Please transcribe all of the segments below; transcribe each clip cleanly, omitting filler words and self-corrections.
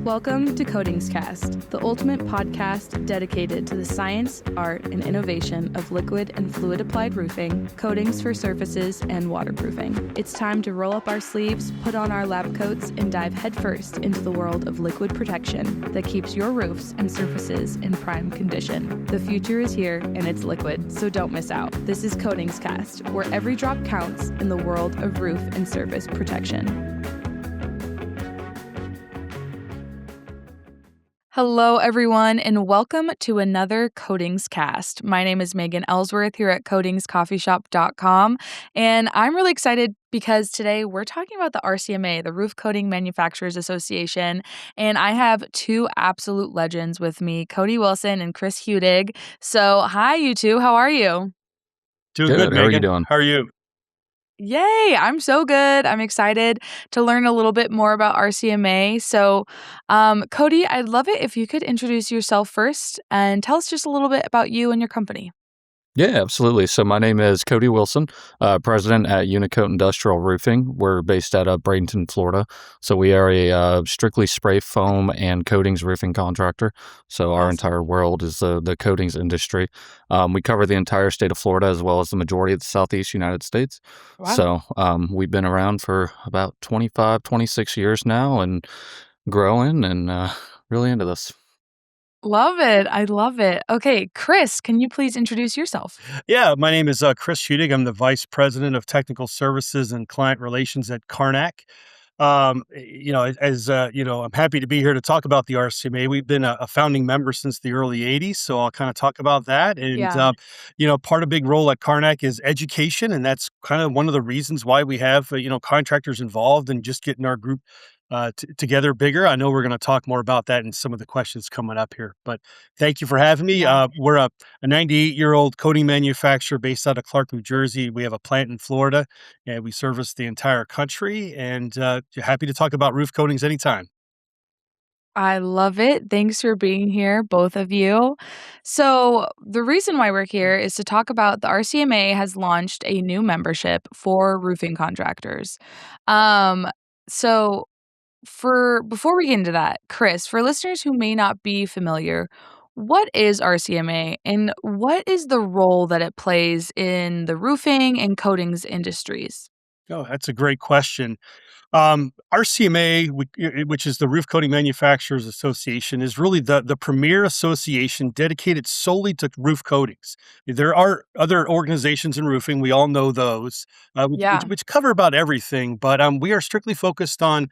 Welcome to Coatingscast, the ultimate podcast dedicated to the science, art, and innovation of liquid and fluid applied roofing, coatings for surfaces, and waterproofing. It's time to roll up our sleeves, put on our lab coats, and dive headfirst into the world of liquid protection that keeps your roofs and surfaces in prime condition. The future is here, and it's liquid, so don't miss out. This is Coatingscast, where every drop counts in the world of roof and surface protection. Hello, everyone, and welcome to another Coatingscast. My name is Megan Ellsworth here at coatingscoffeeshop.com, and I'm really excited because today we're talking about the RCMA, the Roof Coating Manufacturers Association, and I have two absolute legends with me, Cody Wilson and Chris Hudig. So, hi, you two. How are you? Doing good, Megan. How are you doing? How are you? Yay, I'm so good. I'm excited to learn a little bit more about RCMA. So, Cody, I'd love it if you could introduce yourself first and tell us just a little bit about you and your company. Yeah, absolutely. So my name is Cody Wilson, president at Unicoat Industrial Roofing. We're based out of Bradenton, Florida. So we are a strictly spray foam and coatings roofing contractor. So our entire world is the coatings industry. We cover the entire state of Florida as well as the majority of the Southeast United States. Wow. So we've been around for about 25, 26 years now and growing and really into this. Love it. I love it. Okay, Chris, can you please introduce yourself? Yeah, my name is Chris Hudig. I'm the Vice President of Technical Services and Client Relations at Carnac. I'm happy to be here to talk about the RCMA. We've been a founding member since the early 80s, so I'll kind of talk about that. And, Yeah. part of big role at Carnac is education, and that's kind of one of the reasons why we have, contractors involved and just getting our group together bigger. I know we're going to talk more about that in some of the questions coming up here, but thank you for having me. Yeah. We're a 98-year-old coating manufacturer based out of Clark, New Jersey. We have a plant in Florida, and we service the entire country, and happy to talk about roof coatings anytime. I love it. Thanks for being here, both of you. So, the reason why we're here is to talk about the RCMA has launched a new membership for roofing contractors. Um, so for before we get into that, Chris, for listeners who may not be familiar, what is RCMA and what is the role that it plays in the roofing and coatings industries? Oh, that's a great question. RCMA, which is the Roof Coating Manufacturers Association, is really the premier association dedicated solely to roof coatings. There are other organizations in roofing, we all know those, Yeah. which cover about everything, but we are strictly focused on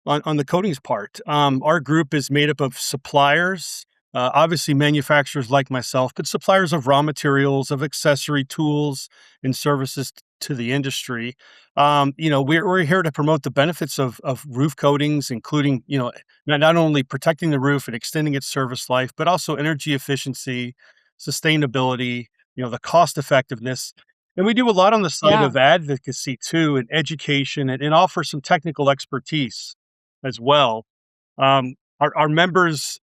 the coatings part. Our group is made up of suppliers, obviously manufacturers like myself, but suppliers of raw materials, of accessory tools, and services to the industry. We're here to promote the benefits of roof coatings, including, not only protecting the roof and extending its service life, but also energy efficiency, sustainability, the cost effectiveness. And we do a lot on the side Yeah. of advocacy too, and education, and offer some technical expertise as well. Our members,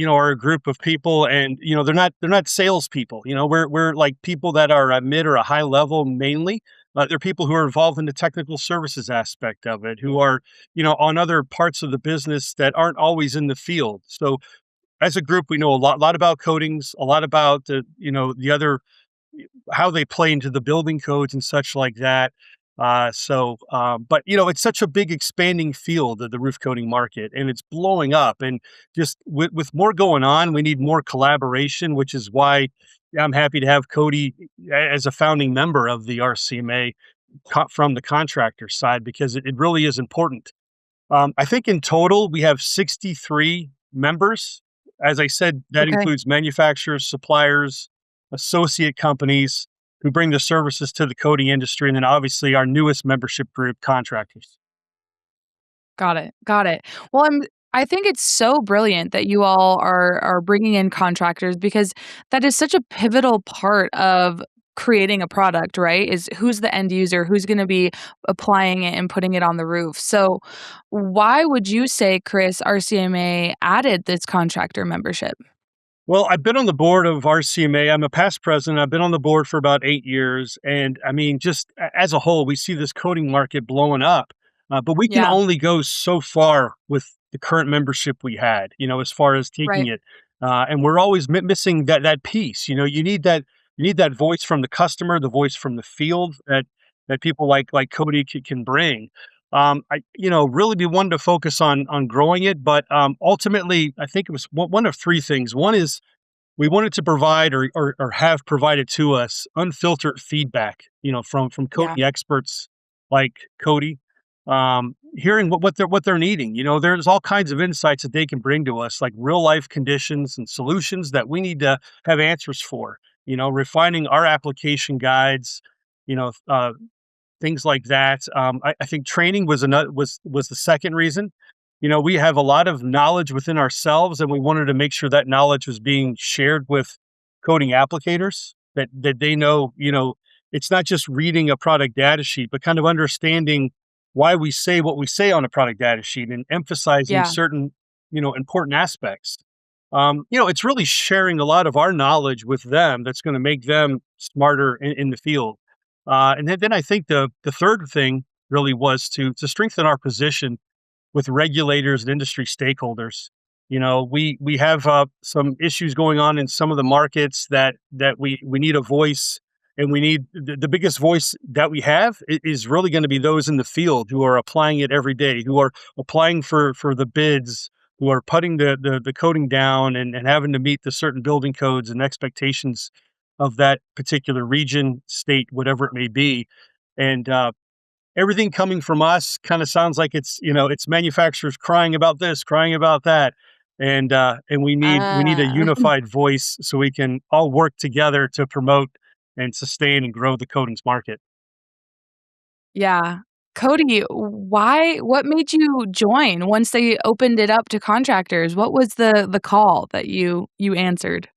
are a group of people, and they're not salespeople. We're like people that are at mid or a high level mainly. They're people who are involved in the technical services aspect of it, who are on other parts of the business that aren't always in the field. So as a group, we know a lot about coatings, a lot about the other how they play into the building codes and such like that. But it's such a big expanding field of the roof coating market, and it's blowing up. And just with more going on, we need more collaboration, which is why I'm happy to have Cody as a founding member of the RCMA from the contractor side, because it really is important. I think in total we have 63 members. As I said, that Okay. includes manufacturers, suppliers, associate companies who bring the services to the coating industry, and then obviously our newest membership group, contractors. Got it. Got it. Well, I think it's so brilliant that you all are bringing in contractors because that is such a pivotal part of creating a product, right? Is who's the end user, who's going to be applying it and putting it on the roof. So, why would you say, Chris, RCMA added this contractor membership? Well, I've been on the board of RCMA. I'm a past president. I've been on the board for about 8 years. And I mean, just as a whole, we see this coating market blowing up. But we can Yeah. only go so far with the current membership we had, as far as taking Right. it. And we're always missing that piece. You need that voice from the customer, the voice from the field that people like Cody can bring. I really be one to focus on growing it, but ultimately I think it was one of three things. One is we wanted to provide or have provided to us unfiltered feedback, from Yeah. coding experts like Cody, hearing what they're needing. There's all kinds of insights that they can bring to us, like real life conditions and solutions that we need to have answers for. Refining our application guides, you know, uh, things like that. I think training was another was the second reason. We have a lot of knowledge within ourselves, and we wanted to make sure that knowledge was being shared with coding applicators that they know. It's not just reading a product data sheet, but kind of understanding why we say what we say on a product data sheet and emphasizing Yeah. certain important aspects. It's really sharing a lot of our knowledge with them that's going to make them smarter in the field. And then I think the third thing really was to strengthen our position with regulators and industry stakeholders. We have some issues going on in some of the markets that we need a voice, and we need the biggest voice that we have is really going to be those in the field who are applying it every day, who are applying for the bids, who are putting the coding down and having to meet the certain building codes and expectations of that particular region, state, whatever it may be. And everything coming from us kind of sounds like it's manufacturers crying about this, crying about that. And we need a Ah. unified voice so we can all work together to promote and sustain and grow the coatings market. Yeah. Cody, what made you join once they opened it up to contractors? What was the call that you answered?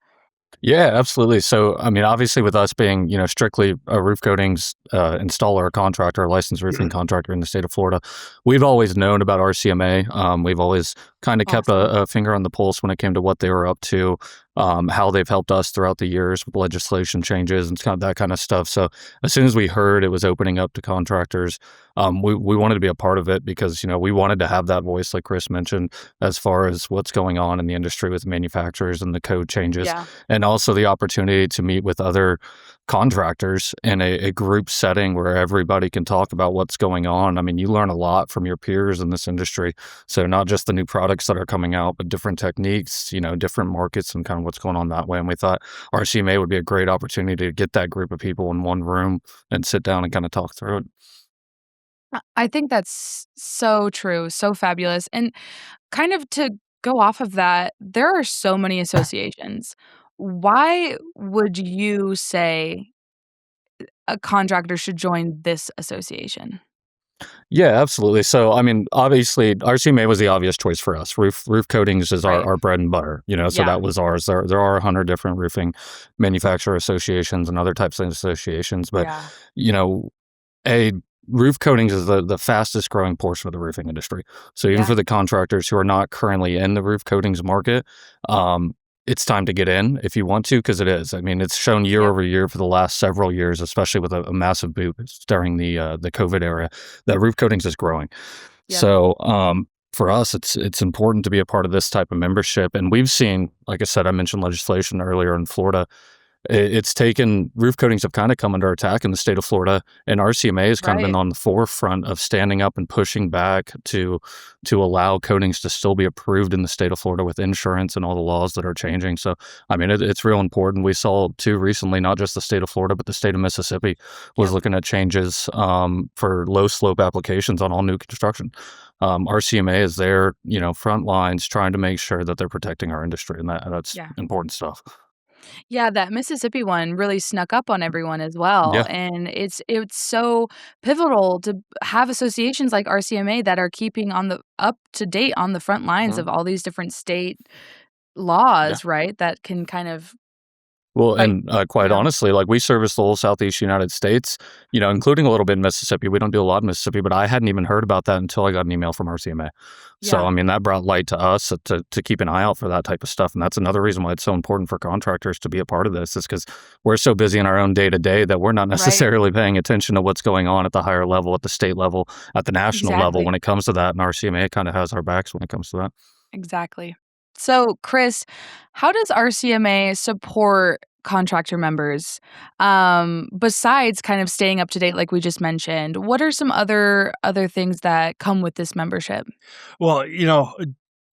Yeah, absolutely. So, I mean, obviously, with us being, strictly a roof coatings installer, or contractor, a licensed roofing contractor in the state of Florida, we've always known about RCMA. We've always kind of kept Awesome. a finger on the pulse when it came to what they were up to, how they've helped us throughout the years with legislation changes and kind of that kind of stuff. So, as soon as we heard it was opening up to contractors, we wanted to be a part of it because, we wanted to have that voice, like Chris mentioned, as far as what's going on in the industry with manufacturers and the code changes, Yeah. and also the opportunity to meet with other contractors in a group setting where everybody can talk about what's going on. I mean, you learn a lot from your peers in this industry. So not just the new products that are coming out, but different techniques, different markets and kind of what's going on that way. And we thought RCMA would be a great opportunity to get that group of people in one room and sit down and kind of talk through it. I think that's so true, so fabulous. And kind of to go off of that, there are so many associations. Why would you say a contractor should join this association? Yeah, absolutely. So, I mean, obviously, RCMA was the obvious choice for us. Roof coatings is our, Right. our bread and butter, so Yeah. that was ours. There are 100 different roofing manufacturer associations and other types of associations, but, Yeah. you know, a roof coatings is the fastest growing portion of the roofing industry. So even Yeah. for the contractors who are not currently in the roof coatings market, it's time to get in if you want to, because it is. I mean, it's shown year Yep. over year for the last several years, especially with a massive boom during the COVID era, that roof coatings is growing. Yep. So for us, it's important to be a part of this type of membership, and we've seen, like I said, I mentioned legislation earlier in Florida. It's taken roof coatings have kind of come under attack in the state of Florida, and RCMA has kind of been Right. on the forefront of standing up and pushing back to allow coatings to still be approved in the state of Florida with insurance and all the laws that are changing. So, I mean, it's real important. We saw too recently, not just the state of Florida, but the state of Mississippi was Yep. looking at changes for low slope applications on all new construction. RCMA is there, front lines trying to make sure that they're protecting our industry, and that's Yeah. important stuff. Yeah, that Mississippi one really snuck up on everyone as well, Yeah. and it's so pivotal to have associations like RCMA that are keeping on the up to date on the front lines Mhm. of all these different state Yeah. laws, right? That can kind of Well, Like, and you quite know? honestly, like we service the whole Southeast United States, including a little bit in Mississippi. We don't do a lot in Mississippi, but I hadn't even heard about that until I got an email from RCMA. So, Yeah. I mean, that brought light to us to keep an eye out for that type of stuff. And that's another reason why it's so important for contractors to be a part of this, is because we're so busy in our own day to day that we're not Right. necessarily paying attention to what's going on at the higher level, at the state level, at the national level Exactly. when it comes to that. And RCMA kind of has our backs when it comes to that. Exactly. So, Chris, how does RCMA support contractor members? Besides kind of staying up to date like we just mentioned, what are some other things that come with this membership? Well,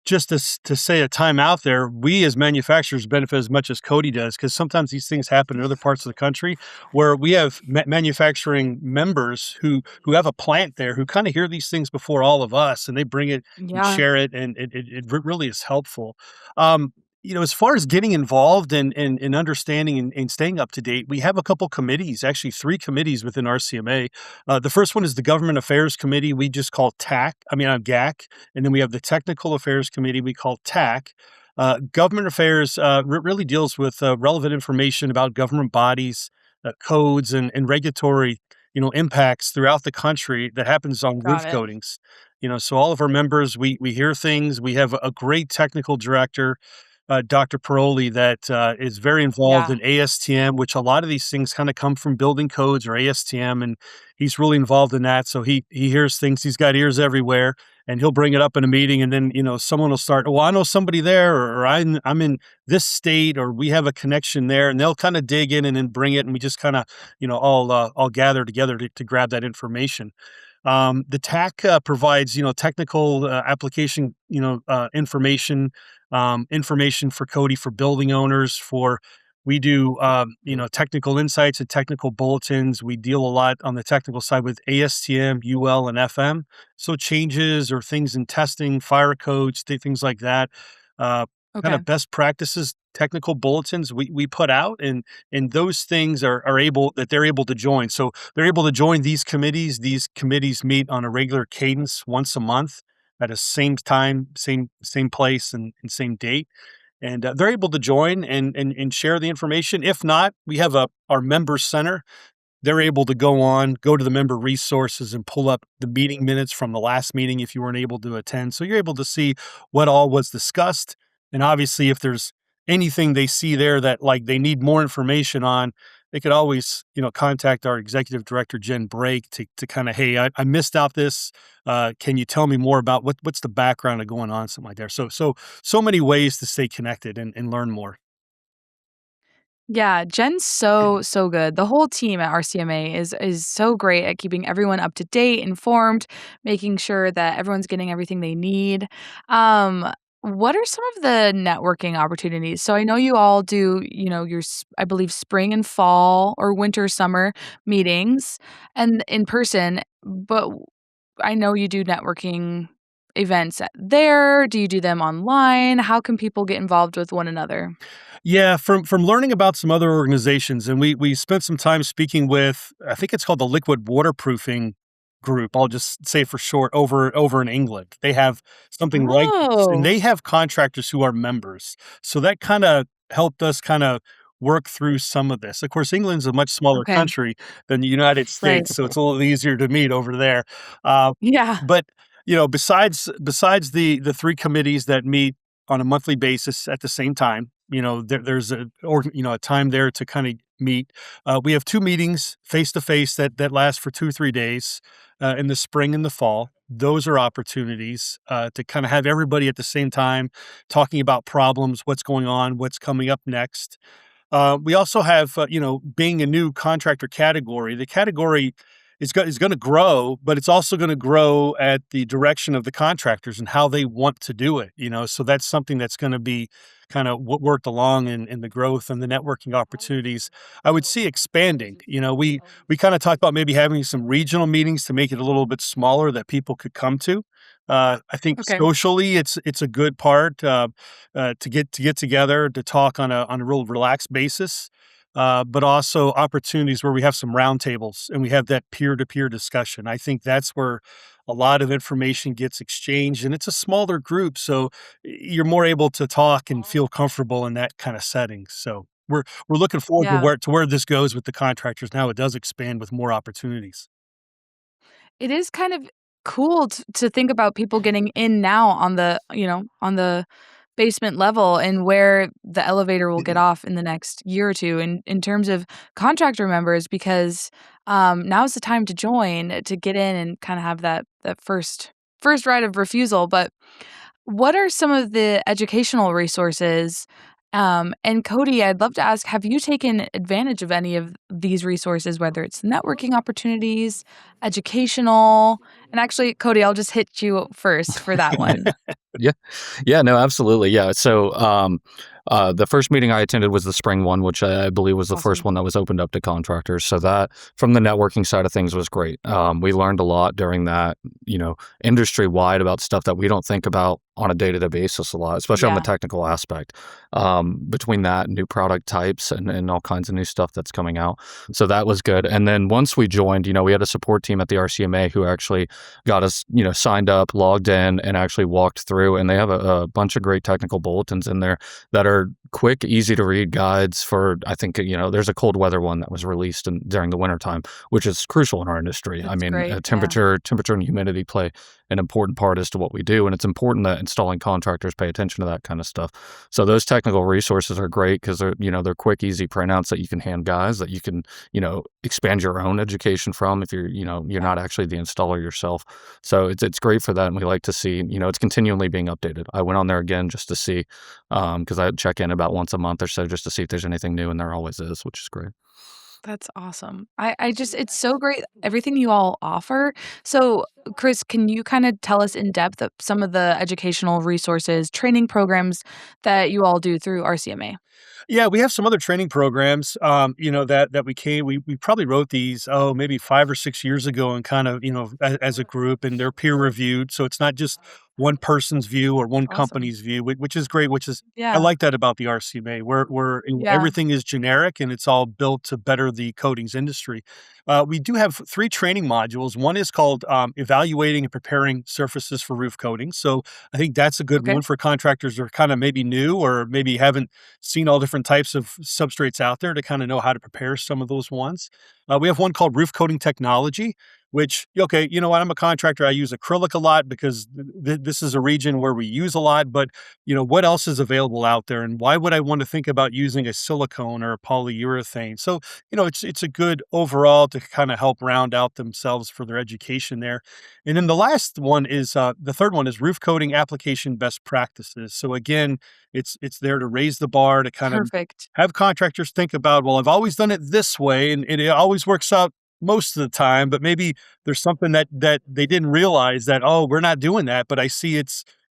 just to say a time out there, we as manufacturers benefit as much as Cody does, because sometimes these things happen in other parts of the country where we have manufacturing members who have a plant there who kind of hear these things before all of us, and they bring it and Yeah. share it, and it really is helpful. Um, as far as getting involved and understanding and staying up to date, we have a couple committees, actually three committees within RCMA. The first one is the Government Affairs Committee. We just call GAC, and then we have the Technical Affairs Committee we call TAC. Government Affairs really deals with relevant information about government bodies, codes, and regulatory impacts throughout the country that happens on Got roof it. coatings. So all of our members, we hear things. We have a great technical director, Dr. Paroli, that is very involved Yeah. in ASTM, which a lot of these things kind of come from building codes or ASTM, and he's really involved in that. So he hears things. He's got ears everywhere, and he'll bring it up in a meeting, and then someone will start. Well, I know somebody there, or I'm in this state, or we have a connection there, and they'll kind of dig in and then bring it, and we just kind of all gather together to grab that information. The TAC provides, technical application, information for Cody, for building owners. For we do, technical insights and technical bulletins. We deal a lot on the technical side with ASTM, UL, and FM. So changes or things in testing, fire codes, things like that. Uh, Kind Okay. of best practices, technical bulletins we put out, and those things are able that they're able to join. So they're able to join these committees. These committees meet on a regular cadence once a month at a same time, same place, and same date. And they're able to join and share the information. If not, we have our member center. They're able to go to the member resources and pull up the meeting minutes from the last meeting if you weren't able to attend. So you're able to see what all was discussed. And obviously, if there's anything they see there that like they need more information on, they could always, contact our executive director, Jen Brake, to kind of, hey, I missed out this. Can you tell me more about what's the background of going on, something like that. So many ways to stay connected and learn more. Yeah, Jen's so good. The whole team at RCMA is so great at keeping everyone up to date, informed, making sure that everyone's getting everything they need. What are some of the networking opportunities? So I know you all do, I believe spring and fall or winter summer meetings and in person, but I know you do networking events there. Do you do them online? How can people get involved with one another? Yeah, from learning about some other organizations, and we spent some time speaking with, I think it's called the Liquid Waterproofing Group. I'll just say for short, over in England. They have something like this, and Oh, they have contractors who are members. So that kind of helped us kind of work through some of this. Of course, England's a much smaller okay. country than the United Right. States, so it's a little easier to meet over there. Uh, Yeah. but besides the three committees that meet on a monthly basis at the same time, there's a time there to kind of meet. We have two meetings face to face that last for 2 or 3 days in the spring and the fall. Those are opportunities to kind of have everybody at the same time talking about problems, what's going on, what's coming up next. We also have, being a new contractor category, the category is going to grow, but it's also going to grow at the direction of the contractors and how they want to do it. So that's something that's going to be kind of what worked along in the growth and the networking opportunities. I would see expanding. We kind of talked about maybe having some regional meetings to make it a little bit smaller that people could come to. I think Okay. socially, it's a good part to get together to talk on a real relaxed basis, but also opportunities where we have some roundtables and we have that peer-to-peer discussion. I think that's where a lot of information gets exchanged, and it's a smaller group, so you're more able to talk and feel comfortable in that kind of setting. So. we're looking forward to Yeah. where this goes with the contractors now. It does expand with more opportunities. It is kind of cool to think about people getting in now on the, on the basement level and where the elevator will get off in the next year or two in terms of contractor members because now's the time to join to get in and kind of have that first right of refusal. But what are some of the educational resources? And Cody, I'd love to ask, have you taken advantage of any of these resources, whether it's networking opportunities, educational? And actually, Cody, I'll just hit you first for that one. Yeah. Yeah, no, absolutely. Yeah. So the first meeting I attended was the spring one, which I believe was the first Awesome. one that was opened up to contractors. So that from the networking side of things was great. We learned a lot during that, industry wide about stuff that we don't think about on a day-to-day basis a lot, especially on the Yeah. technical aspect. Between that, new product types and all kinds of new stuff that's coming out. So that was good. And then once we joined, we had a support team at the RCMA who actually got us, signed up, logged in, and actually walked through. And they have a bunch of great technical bulletins in there that are quick, easy to read guides for, I think, there's a cold weather one that was released during the wintertime, which is crucial in our industry. I That's mean, great. Yeah. temperature and humidity play an important part as to what we do. And it's important that installing contractors pay attention to that kind of stuff. So those technical resources are great because they're quick, easy printouts that you can hand guys that you can, expand your own education from if you're not actually the installer yourself. So it's great for that. And we like to see, it's continually being updated. I went on there again just to see, because I check in about once a month or so just to see if there's anything new, and there always is, which is great. That's awesome. I just it's so great everything you all offer. So, Chris, can you kind of tell us in depth of some of the educational resources, training programs that you all do through RCMA? Yeah, we have some other training programs, that we probably wrote these, maybe 5 or 6 years ago and kind of, as a group, and they're peer reviewed. So it's not just one person's view or one Awesome. company's view, which is great, I Yeah. like that about the RCMA, where Yeah. everything is generic and it's all built to better the coatings industry. We do have 3 training modules. One is called, Evaluating and Preparing Surfaces for Roof Coatings. So I think that's a good Okay. one for contractors who are kinda maybe new or maybe haven't seen all different types of substrates out there to kind of know how to prepare some of those ones. We have one called Roof Coating Technology, which, okay, you know what? I'm a contractor. I use acrylic a lot because this is a region where we use a lot. But, what else is available out there? And why would I want to think about using a silicone or a polyurethane? So, it's a good overall to kind of help round out themselves for their education there. And then the third one is Roof Coating Application Best Practices. So again, it's there to raise the bar to kind of Perfect. have contractors think about, well, I've always done it this way, and it always works out most of the time, but maybe there's something that they didn't realize that, oh, we're not doing that, but I see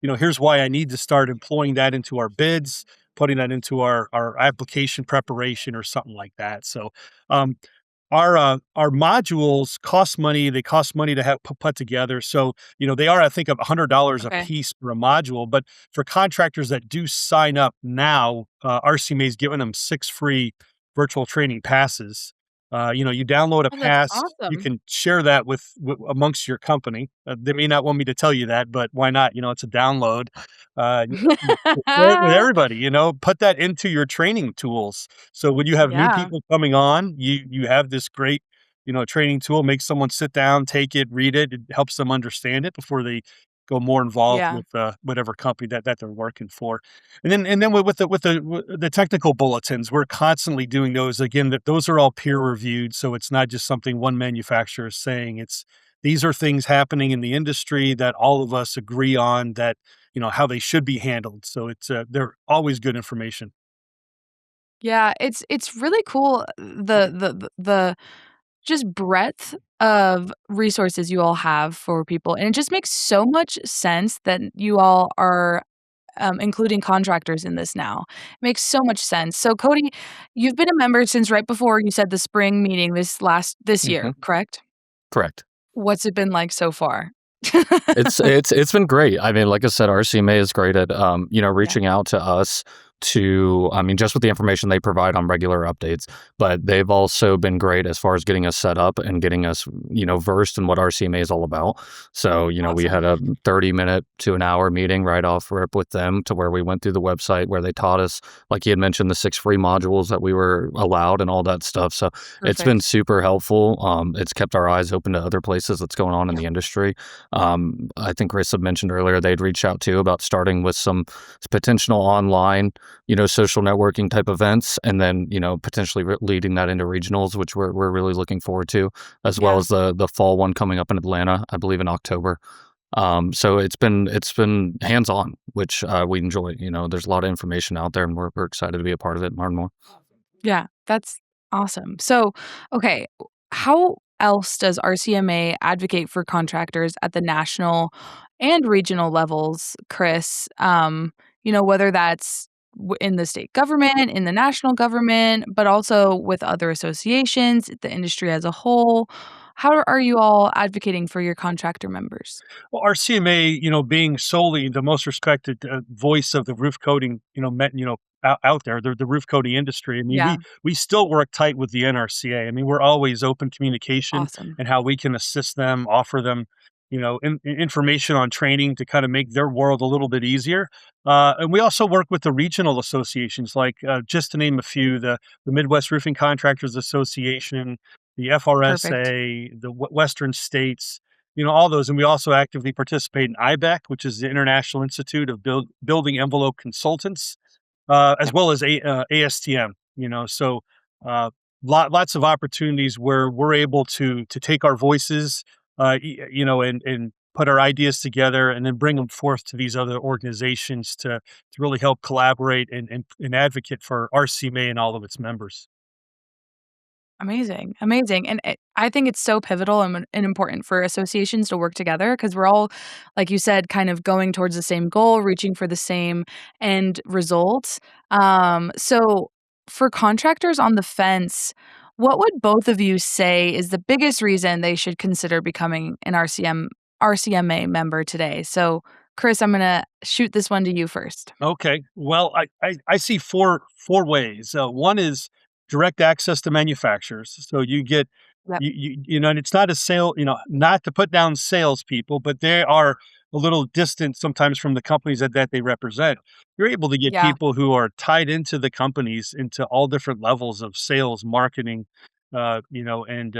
here's why I need to start employing that into our bids, putting that into our application preparation or something like that. So, um, our modules cost money. They cost money to have put together. So, they are, I think, of $100 a Okay. piece for a module. But for contractors that do sign up now, RCMA is giving them 6 free virtual training passes. You download a Oh, that's pass. You awesome. can share that with amongst your company. They may not want me to tell you that, but why not? It's a download. Share it with everybody. Put that into your training tools. So when you have new Yeah. people coming on, you have this great, training tool. Make someone sit down, take it, read it. It helps them understand it before they go more involved Yeah. with whatever company that they're working for. And then with the technical bulletins, we're constantly doing those. Again, that those are all peer reviewed, so it's not just something one manufacturer is saying. These are things happening in the industry that all of us agree on that how they should be handled. So they're always good information. Yeah, it's really cool the just breadth of resources you all have for people, and it just makes so much sense that you all are, including contractors in this now. Makes so much sense. So, Cody, you've been a member since right before you said the spring meeting this Hmm. year, correct? Correct. What's it been like so far? It's been great. I mean, like I said, RCMA is great at Yeah. reaching out to us to, I mean, just with the information they provide on regular updates, but they've also been great as far as getting us set up and getting us, versed in what RCMA is all about. So, we had a 30-minute to an hour meeting right off rip with them, to where we went through the website, where they taught us, like you had mentioned, the 6 free modules that we were allowed and all that stuff. So it's been Perfect. super helpful. It's kept our eyes open to other places that's going on in the industry. I think Chris had mentioned earlier they'd reached out too about starting with some potential online, social networking type events, and then, potentially leading that into regionals, which we're really looking forward to, as well Yeah. as the fall one coming up in Atlanta, I believe in October. So it's been hands on, which we enjoy. There's a lot of information out there, and we're excited to be a part of it and learn more. Yeah, that's awesome. So, okay, how else does RCMA advocate for contractors at the national and regional levels, Chris? Whether that's in the state government, in the national government, but also with other associations, the industry as a whole. How are you all advocating for your contractor members? Well, RCMA, being solely the most respected voice of the roof coating, out there, the roof coating industry. I mean, Yeah, we still work tight with the NRCA. I mean, we're always open communication awesome. and how we can assist them, offer them, information on training to kind of make their world a little bit easier. And we also work with the regional associations, like just to name a few, the Midwest Roofing Contractors Association, the Perfect. FRSA, the Western States, all those. And we also actively participate in IBEC, which is the International Institute of Building Envelope Consultants, as Yep. well as ASTM. So lots of opportunities where we're able to take our voices, and put our ideas together, and then bring them forth to these other organizations to really help collaborate and advocate for RCMA and all of its members. Amazing, amazing, and I think it's so pivotal and important for associations to work together because we're all, like you said, kind of going towards the same goal, reaching for the same end results. So for contractors on the fence, what would both of you say is the biggest reason they should consider becoming an RCMA member today? So, Chris, I'm gonna shoot this one to you first. Okay. Well, I see four ways. One is direct access to manufacturers. So you get Yep. and it's not a sale, not to put down salespeople, but they are a little distant sometimes from the companies that they represent. You're able to get Yeah, people who are tied into the companies, into all different levels of sales, marketing, and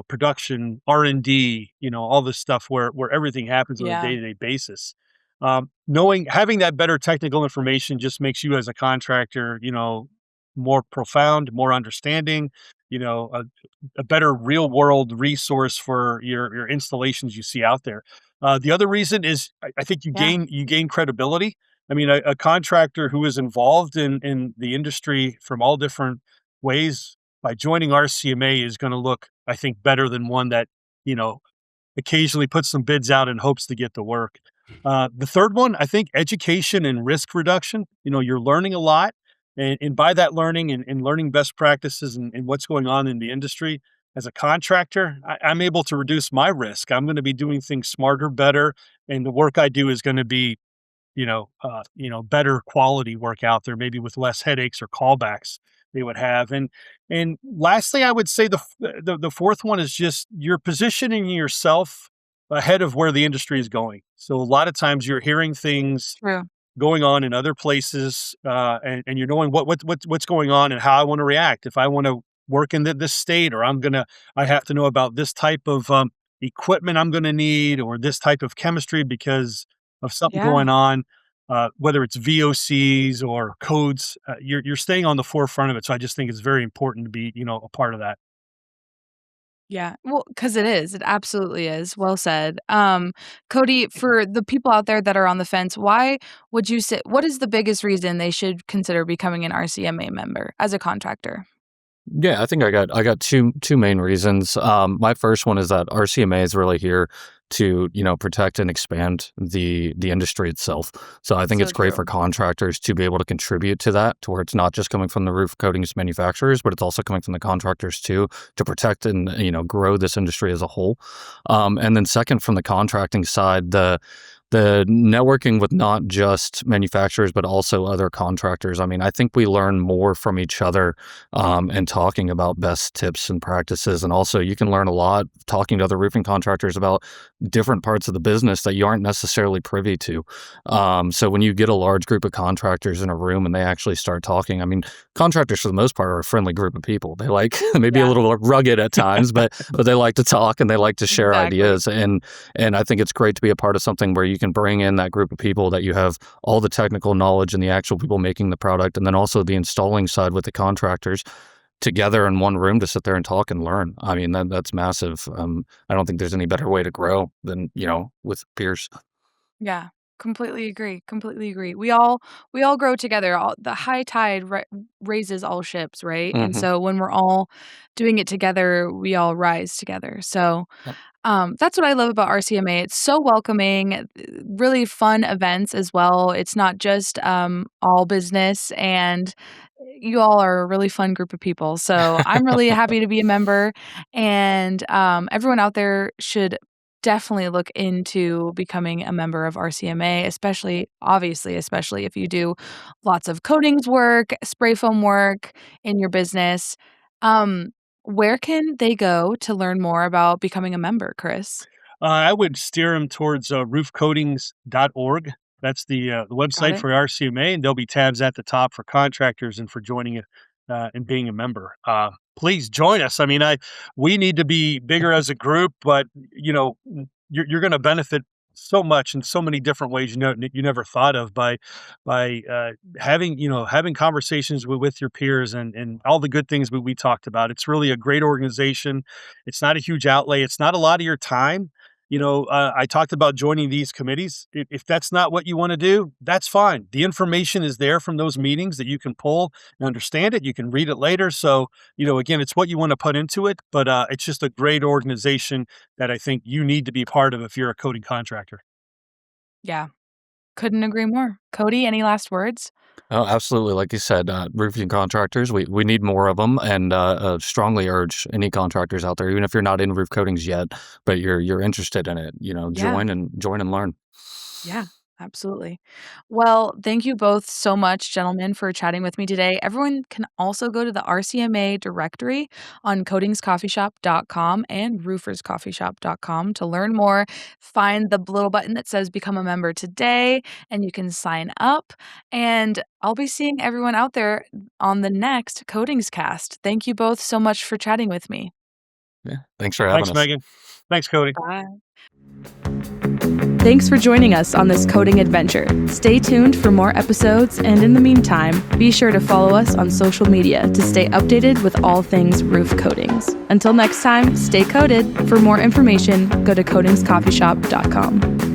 production, R&D, all this stuff where everything happens on a yeah, day-to-day basis. Having that better technical information just makes you as a contractor, more profound, more understanding, a better real world resource for your installations you see out there. The other reason is I think yeah, you gain credibility. I mean, a contractor who is involved in the industry from all different ways, by joining RCMA, is going to look, I think, better than one that, you know, occasionally puts some bids out and hopes to get the work. The third one, I think, education and risk reduction. You're learning a lot, and by that learning and learning best practices and what's going on in the industry, as a contractor, I'm able to reduce my risk. I'm going to be doing things smarter, better, and the work I do is going to be, better quality work out there, maybe with less headaches or callbacks they would have. And lastly, I would say the fourth one is just you're positioning yourself ahead of where the industry is going. So a lot of times you're hearing things true. going on in other places, and you're knowing what's going on and how I want to react. If I want to work in this state, or I have to know about this type of equipment I'm going to need, or this type of chemistry because of something Yeah. going on. Whether it's VOCs or codes, you're staying on the forefront of it. So I just think it's very important to be, a part of that. Yeah, well, because it is, it absolutely is, well said. Cody, for the people out there that are on the fence, why would you say what is the biggest reason they should consider becoming an RCMA member as a contractor? Yeah, I think I got two main reasons. My first one is that RCMA is really here to protect and expand the industry itself. So I think So it's great for true. contractors to be able to contribute to that, to where it's not just coming from the roof coatings manufacturers, but it's also coming from the contractors too, to protect and grow this industry as a whole. And then second, from the contracting side, the networking with not just manufacturers, but also other contractors. I mean, I think we learn more from each other and talking about best tips and practices. And also you can learn a lot talking to other roofing contractors about different parts of the business that you aren't necessarily privy to. So when you get a large group of contractors in a room and they actually start talking, I mean, contractors for the most part are a friendly group of people. They like maybe a little rugged at times, but they like to talk and they like to share ideas. And I think it's great to be a part of something where you can bring in that group of people that you have all the technical knowledge and the actual people making the product, and then also the installing side with the contractors together in one room to sit there and talk and learn. I mean, that's massive. I don't think there's any better way to grow than, with peers. Yeah. Completely agree. We all grow together. The high tide raises all ships, right? And Mm-hmm. so when we're all doing it together, we all rise together. So Yep. that's what I love about RCMA. It's so welcoming, really fun events as well. It's not just all business, and you all are a really fun group of people. So I'm really happy to be a member, and everyone out there should definitely look into becoming a member of RCMA, especially if you do lots of coatings work, spray foam work in your business. Where can they go to learn more about becoming a member, Chris? I would steer them towards roofcoatings.org. That's the Got website it? for RCMA, and there'll be tabs at the top for contractors and for joining it and being a member. Please join us. I mean, we need to be bigger as a group, but you're going to benefit so much in so many different ways you never thought of by having conversations with your peers and all the good things we talked about. It's really a great organization. It's not a huge outlay. It's not a lot of your time. I talked about joining these committees. If that's not what you want to do, that's fine. The information is there from those meetings that you can pull and understand it. You can read it later. So, again, it's what you want to put into it, but it's just a great organization that I think you need to be part of if you're a coating contractor. Yeah. Couldn't agree more. Cody, any last words? Oh, absolutely. Like you said, roofing contractors, we need more of them, and strongly urge any contractors out there, even if you're not in roof coatings yet, but you're interested in it, Yeah. join and learn. Yeah, absolutely. Well, thank you both so much, gentlemen, for chatting with me today. Everyone can also go to the RCMA directory on coatingscoffeeshop.com and rooferscoffeeshop.com to learn more. Find the little button that says become a member today, and you can sign up. And I'll be seeing everyone out there on the next Coatings Cast. Thank you both so much for chatting with me. Yeah. Thanks for having Thanks, us. Megan. Thanks, Cody. Bye. Thanks for joining us on this coding adventure. Stay tuned for more episodes, and in the meantime, be sure to follow us on social media to stay updated with all things roof coatings. Until next time, stay coded. For more information, go to coatingscoffeeshop.com.